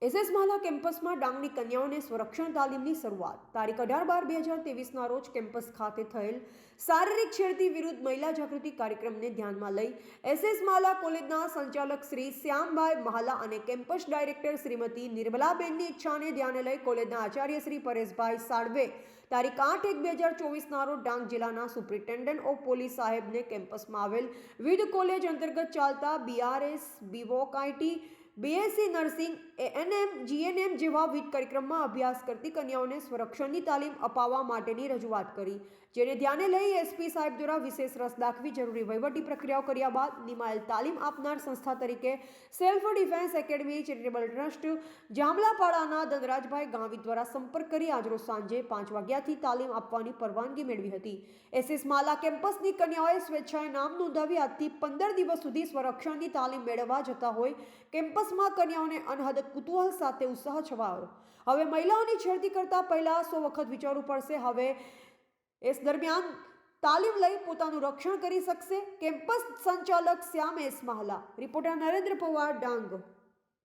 SS માલા કેમ્પસમાં ડાંગની કન્યાઓને સ્વરક્ષણ તાલીમની શરૂઆત તારીખ 18-12-2023ના રોજ કેમ્પસ ખાતે થયેલ શારીરિક છેડતી વિરુદ્ધ મહિલા જાગૃતિ કાર્યક્રમને ધ્યાનમાં લઈ એસએસ માલા કોલેજના સંચાલક શ્રી શ્યામભાઈ મહાલા અને કેમ્પસ ડાયરેક્ટર શ્રીમતી નિર્મલાબેનની ઈચ્છાને ધ્યાને લઈ કોલેજના આચાર્ય શ્રી પરેશભાઈ સાળવે તારીખ 8-1-2024ના રોજ ડાંગ જિલ્લાના સુપ્રિન્ટેન્ડન્ટ ઓફ પોલીસ સાહેબને કેમ્પસમાં આવેલ વિવિધ કોલેજ અંતર્ગત ચાલતા BRS, B.Voc, IT, BSc nursing, ANM, GNM જેવા વિવિધ કાર્યક્રમમાં અભ્યાસ કરતી કન્યાઓને સ્વરક્ષણની તાલીમ અપાવવા માટેની રજૂઆત કરી, જેને ધ્યાને લઈ એસપી સાહેબ દ્વારા વિશેષ રસ દાખવી જરૂરી વહીવટી પ્રક્રિયાઓ કર્યા બાદ નિમાયેલ તાલીમ આપનાર સંસ્થા તરીકે self defence academy charitable trust જામલાપાડાના ધનરાજભાઈ ગાંવી દ્વારા સંપર્ક કરી આજરોજ સાંજે 5 વાગ્યાથી તાલીમ આપવાની પરવાનગી મેળવી હતી. એસએસ માલા કેમ્પસની કન્યાઓએ સ્વેચ્છાએ નામ નોંધાવી આજથી 15 દિવસ સુધી સ્વરક્ષણની તાલીમ મેળવવા જતા હોય કેમ્પસ કન્યાઓને અનહદ કુતૂહલ સાથે ઉત્સાહ છવાયો. હવે મહિલાઓની છેડતી કરતા પહેલા 100 વખત વિચારવું પડશે. હવે એ દરમિયાન તાલીમ લઈ પોતાનું રક્ષણ કરી શકશે. કેમ્પસ સંચાલક શ્યામ એસ મહાલા. રિપોર્ટર નરેન્દ્ર પવાર, ડાંગ.